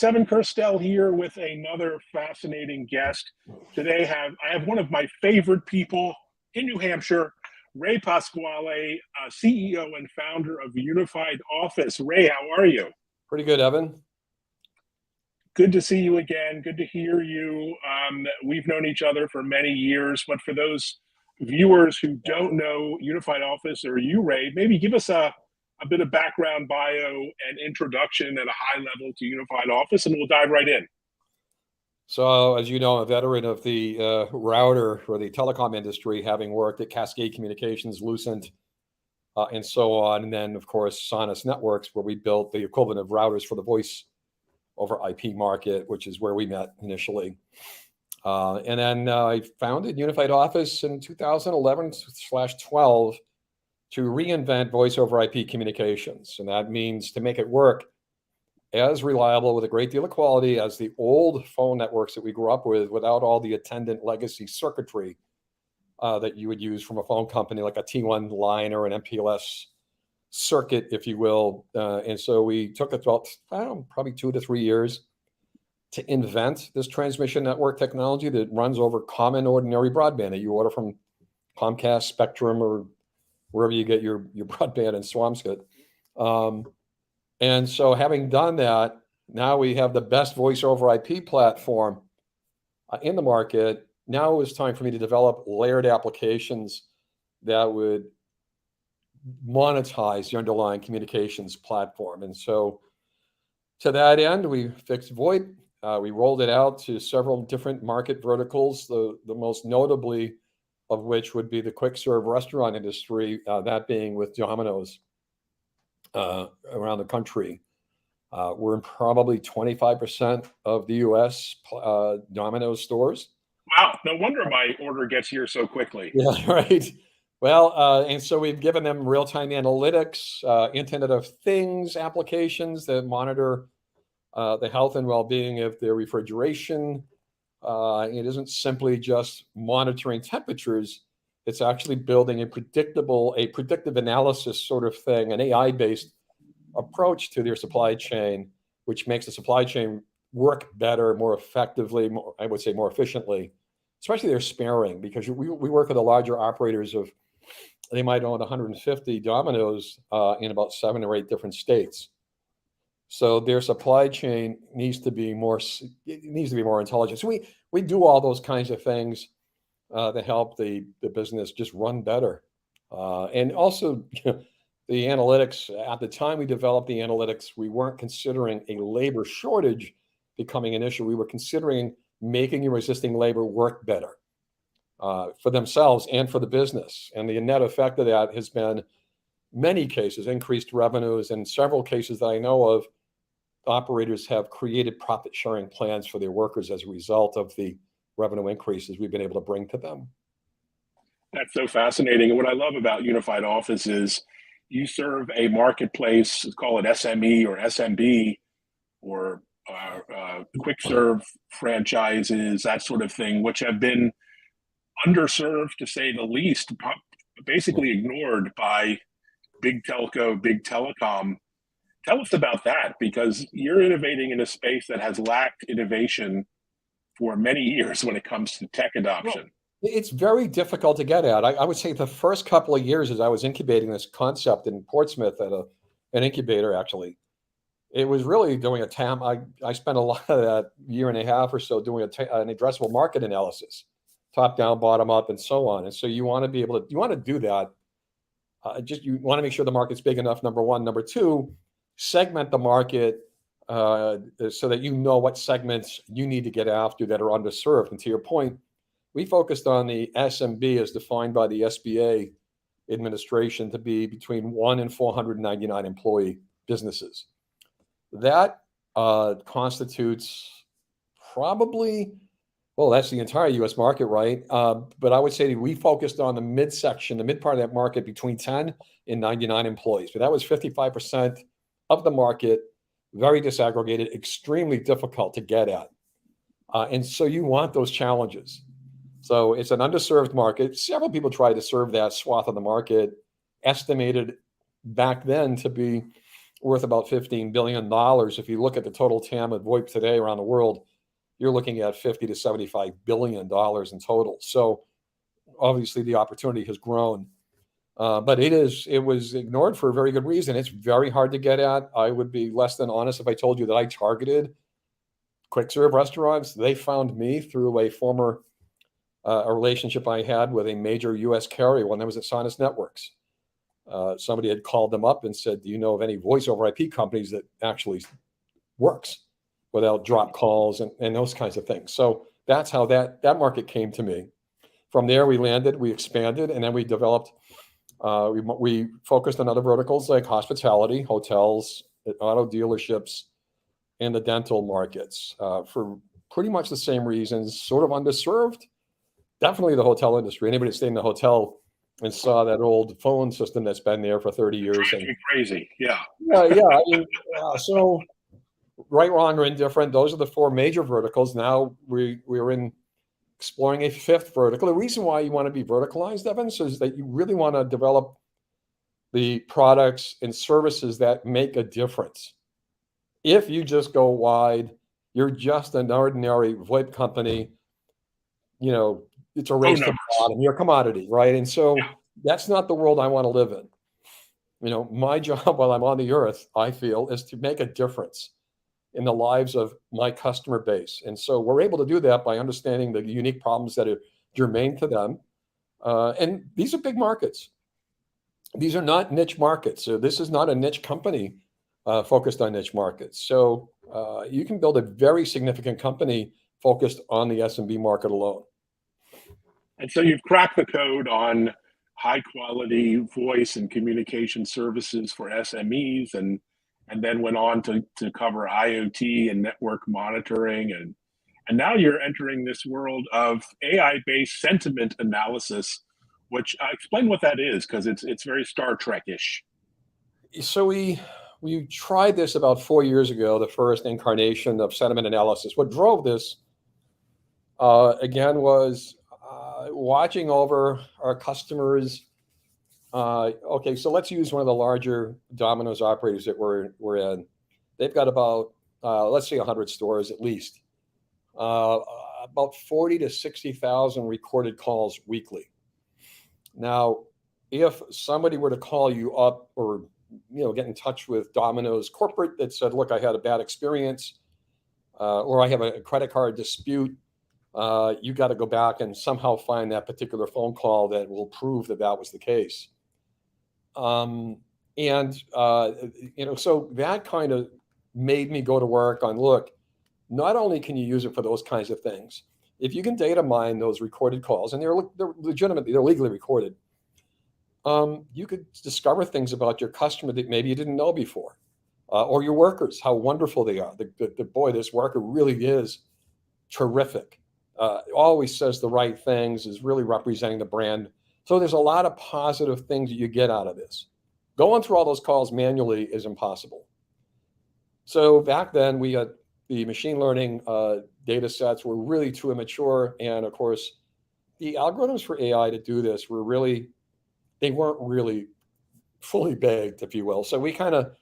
It's Evan Kirstel here with another fascinating guest. Today I have one of my favorite people in New Hampshire, Ray Pasquale, CEO and founder of Unified Office. Ray, how are you? Pretty good, Evan. Good to see you again. Good to hear you. We've known each other for many years, but for those viewers who don't know Unified Office or you, Ray, maybe give us a bit of background, bio, and introduction at a high level to Unified Office, and we'll dive right in. So, as you know, I'm a veteran of the router or the telecom industry, having worked at Cascade Communications, Lucent, and so on. And then, of course, Sonus Networks, where we built the equivalent of routers for the voice over IP market, which is where we met initially. And then I founded Unified Office in 2011/12 to reinvent voice over IP communications. And that means to make it work as reliable with a great deal of quality as the old phone networks that we grew up with, without all the attendant legacy circuitry that you would use from a phone company, like a T1 line or an MPLS circuit, if you will. And so we took about, probably 2 to 3 years to invent this transmission network technology that runs over common, ordinary broadband that you order from Comcast, Spectrum, or wherever you get your broadband in Swampscott. And so having done that, now we have the best voice over IP platform in the market. Now it's time for me to develop layered applications that would monetize the underlying communications platform. And so to that end, we fixed VoIP. We rolled it out to several different market verticals, the most notably of which would be the quick serve restaurant industry, that being with Domino's around the country. We're in probably 25% of the US Domino's stores. Wow, no wonder my order gets here so quickly. Yeah, right. Well, and so we've given them real-time analytics, Internet of Things applications that monitor the health and well-being of their refrigeration. It isn't simply just monitoring temperatures. It's actually building a predictive analysis sort of thing, an AI-based approach to their supply chain, which makes the supply chain work better, more effectively, I would say more efficiently, especially their sparing, because we work with the larger operators they might own 150 Domino's in about 7 or 8 different states. So their supply chain needs to be more intelligent. So we do all those kinds of things to help the business just run better. And also, the analytics, at the time we developed the analytics, we weren't considering a labor shortage becoming an issue. We were considering making your existing labor work better for themselves and for the business. And the net effect of that has been, many cases, increased revenues. In several cases that I know of, operators have created profit sharing plans for their workers as a result of the revenue increases we've been able to bring to them. That's so fascinating. And what I love about Unified Office is you serve a marketplace, call it SME or SMB, or quick serve franchises, that sort of thing, which have been underserved, to say the least, basically ignored by big telco, big telecom. Tell us about that, because you're innovating in a space that has lacked innovation for many years when it comes to tech adoption. Well, it's very difficult to get at. I would say the first couple of years as I was incubating this concept in Portsmouth at an incubator, actually, it was really doing I spent a lot of that year and a half or so doing an addressable market analysis, top down, bottom up, and so on. And so you want to do that. You want to make sure the market's big enough, number one. Number two, segment the market so that you know what segments you need to get after that are underserved. And to your point, we focused on the SMB as defined by the SBA administration to be between 1 and 499 employee businesses. That constitutes probably, well, that's the entire US market, right? But I would say we focused on the mid part of that market between 10 and 99 employees. But that was 55% of the market, very disaggregated, extremely difficult to get at. And so you want those challenges. So it's an underserved market. Several people tried to serve that swath of the market, estimated back then to be worth about $15 billion. If you look at the total TAM of VoIP today around the world, you're looking at $50 to $75 billion in total. So obviously the opportunity has grown. But it was ignored for a very good reason. It's very hard to get at. I would be less than honest if I told you that I targeted quick serve restaurants. They found me through a relationship I had with a major U.S. carrier when I was at Sinus Networks. Somebody had called them up and said, "Do you know of any voice over IP companies that actually works without drop calls and those kinds of things?" So that's how that market came to me. From there, we landed, we expanded, and then we developed. We focused on other verticals like hospitality, hotels, auto dealerships, and the dental markets for pretty much the same reasons. Sort of underserved. Definitely the hotel industry. Anybody that stayed in the hotel and saw that old phone system that's been there for 30 years. Drives me crazy. Yeah. Yeah. I mean, so right, wrong, or indifferent, those are the four major verticals. Now we're in exploring a fifth vertical. The reason why you want to be verticalized, Evans, is that you really want to develop the products and services that make a difference. If you just go wide, you're just an ordinary VoIP company. It's a race to the bottom. You're a commodity, right? And so that's not the world I want to live in. My job while I'm on the earth, I feel, is to make a difference in the lives of my customer base. And so we're able to do that by understanding the unique problems that are germane to them. And these are big markets. These are not niche markets. So this is not a niche company focused on niche markets. So you can build a very significant company focused on the SMB market alone. And so you've cracked the code on high quality voice and communication services for SMEs, and then went on to cover IoT and network monitoring, and now you're entering this world of AI-based sentiment analysis, which explain what that is, because it's very Star Trek-ish. So we tried this about 4 years ago, the first incarnation of sentiment analysis. What drove this again was watching over our customers. Okay, so let's use one of the larger Domino's operators that we're in. They've got about, let's say 100 stores at least, about 40 to 60,000 recorded calls weekly. Now, if somebody were to call you up or get in touch with Domino's corporate that said, "Look, I had a bad experience, or I have a credit card dispute," you got to go back and somehow find that particular phone call that will prove that was the case. So that kind of made me go to work on, look, not only can you use it for those kinds of things, if you can data mine those recorded calls, and they're legitimate, they're legally recorded, you could discover things about your customer that maybe you didn't know before, or your workers, how wonderful they are. Boy, this worker really is terrific. Always says the right things, is really representing the brand. So there's a lot of positive things that you get out of this. Going through all those calls manually is impossible. So back then we had the machine learning data sets were really too immature. And of course, the algorithms for AI to do this they weren't really fully baked, if you will. So we kind of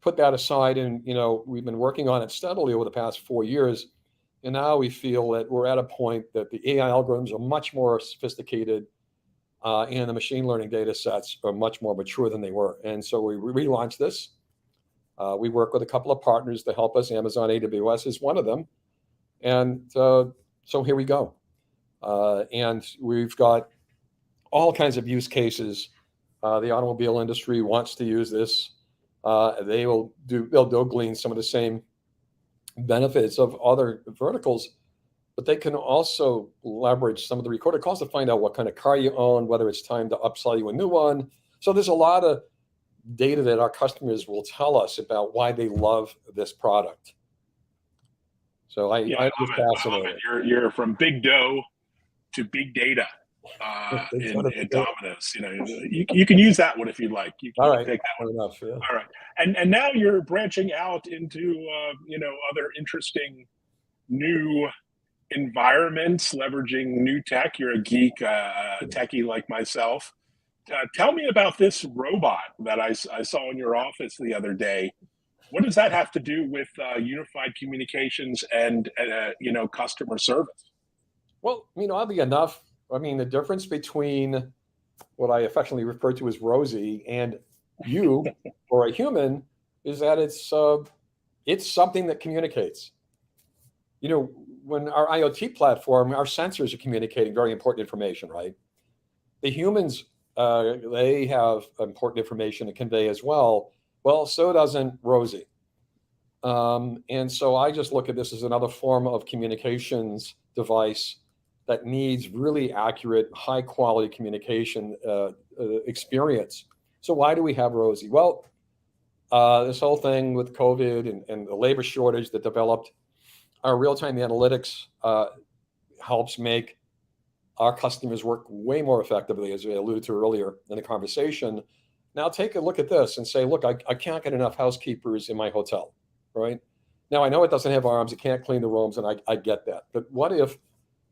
put that aside, and we've been working on it steadily over the past 4 years. And now we feel that we're at a point that the AI algorithms are much more sophisticated, and the machine learning data sets are much more mature than they were. And so we relaunched this. We work with a couple of partners to help us. Amazon AWS is one of them. And so here we go. And we've got all kinds of use cases. The automobile industry wants to use this. They'll glean some of the same benefits of other verticals, but they can also leverage some of the recorded calls to find out what kind of car you own, whether it's time to upsell you a new one. So there's a lot of data that our customers will tell us about why they love this product. So I'm just fascinated. You're from big dough to big data in Domino's. You can use that one if you'd like. You can all right, take that one. Enough, yeah. All right, and now you're branching out into other interesting new environments, leveraging new tech. You're a geek, techie like myself. Tell me about this robot that I saw in your office the other day. What does that have to do with unified communications and customer service? Well, oddly enough, the difference between what I affectionately refer to as Rosie and you or a human is that it's something that communicates. When our IoT platform, our sensors are communicating very important information, right? The humans, they have important information to convey as well. Well, so doesn't Rosie. And so I just look at this as another form of communications device that needs really accurate, high quality communication experience. So why do we have Rosie? Well, this whole thing with COVID and the labor shortage that developed, our real-time analytics helps make our customers work way more effectively, as we alluded to earlier in the conversation. Now take a look at this and say, look, I can't get enough housekeepers in my hotel, right? Now I know it doesn't have arms, it can't clean the rooms, and I get that. But what if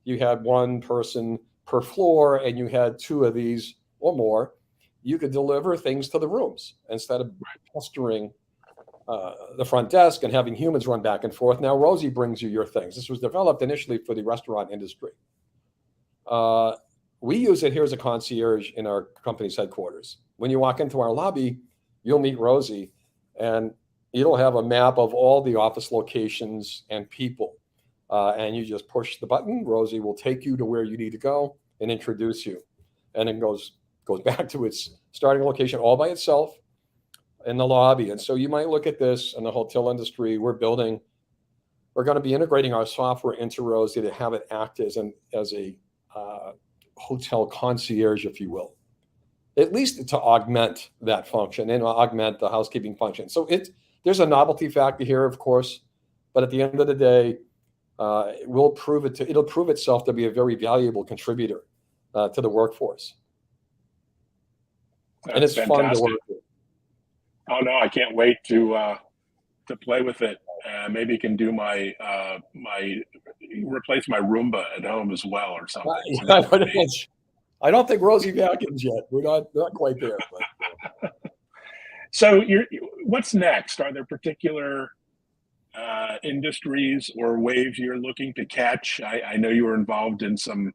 you had one person per floor and you had two of these or more? You could deliver things to the rooms instead of pestering the front desk and having humans run back and forth. Now Rosie brings you your things. This was developed initially for the restaurant industry. We use it here as a concierge in our company's headquarters. When you walk into our lobby, you'll meet Rosie, and it'll have a map of all the office locations and people. And you just push the button. Rosie will take you to where you need to go and introduce you. And it goes back to its starting location all by itself in the lobby. And so you might look at this in the hotel industry. We're going to be integrating our software into Rosie to have it act as a hotel concierge, if you will, at least to augment that function and augment the housekeeping function. So there's a novelty factor here, of course, but at the end of the day, it'll prove itself to be a very valuable contributor to the workforce. And it's fantastic. fun to work with. Oh no, I can't wait to play with it. Maybe it can do replace my Roomba at home as well or something. I don't think Rosie vacuums yet. We're not quite there. But. So what's next? Are there particular industries or waves you're looking to catch? I know you were involved in some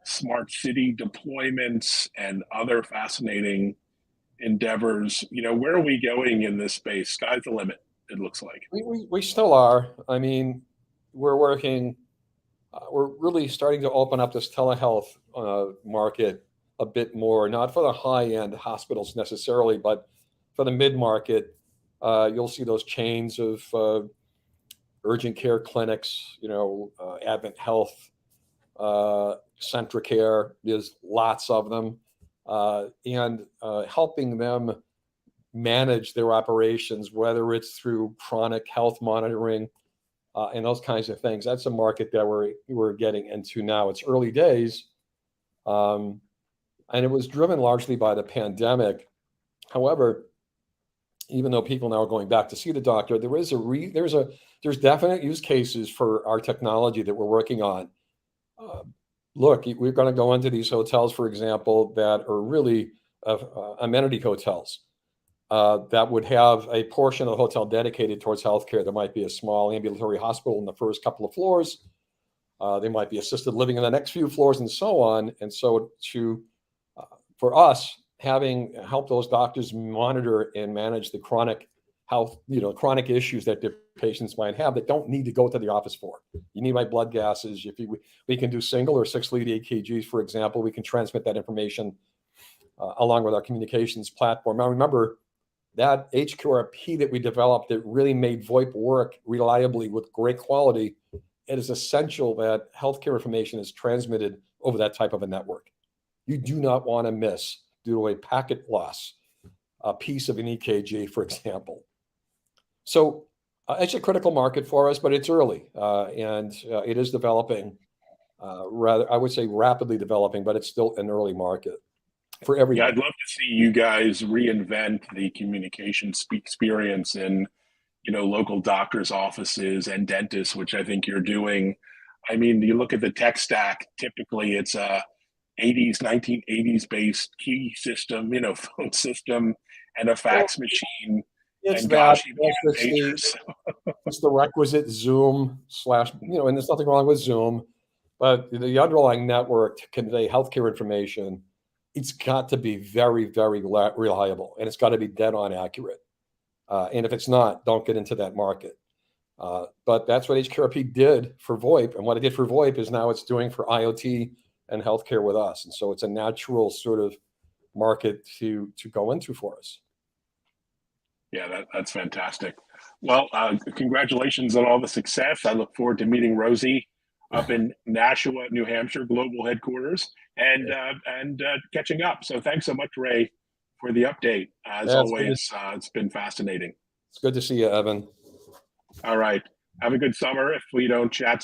smart city deployments and other fascinating endeavors. Where are we going in this space? Sky's the limit, it looks like. We still are. We're working. We're really starting to open up this telehealth market a bit more, not for the high-end hospitals necessarily, but for the mid-market. You'll see those chains of urgent care clinics, Advent Health, Centricare. There's lots of them, and helping them manage their operations, whether it's through chronic health monitoring and those kinds of things. That's a market that we're getting into now. It's early days, and it was driven largely by the pandemic. However, even though people now are going back to see the doctor, there's definite use cases for our technology that we're working on. Look, we're going to go into these hotels, for example, that are really amenity hotels that would have a portion of the hotel dedicated towards healthcare. There might be a small ambulatory hospital in the first couple of floors. There might be assisted living in the next few floors and so on. And so for us, having helped those doctors monitor and manage the chronic health, chronic issues that their patients might have that don't need to go to the office for. You need my blood gases. We can do single or 6-lead EKGs, for example. We can transmit that information along with our communications platform. Now, remember that HQRP that we developed that really made VoIP work reliably with great quality. It is essential that healthcare information is transmitted over that type of a network. You do not want to miss, due to a packet loss, a piece of an EKG, for example. So it's a critical market for us, but it's early, and it is developing, I would say rapidly developing, but it's still an early market for everybody. Yeah, I'd love to see you guys reinvent the communication experience in, local doctors' offices and dentists, which I think you're doing. You look at the tech stack, typically it's a 80s, 1980s based key system, phone system and a Well, fax machine. it's And that. gosh, even It's had the pagers. it's the requisite Zoom slash, and there's nothing wrong with Zoom, but the underlying network to convey healthcare information, it's got to be very, very reliable, and it's got to be dead on accurate. And if it's not, don't get into that market. But that's what HKRP did for VoIP, and what it did for VoIP is now it's doing for IoT and healthcare with us, and so it's a natural sort of market to go into for us. Yeah, that's fantastic. Well, congratulations on all the success. I look forward to meeting Rosie up in Nashua, New Hampshire, global headquarters, and catching up. So thanks so much, Ray, for the update. As Yeah, always, it's been fascinating. it's good to see you, Evan. All right. Have a good summer if we don't chat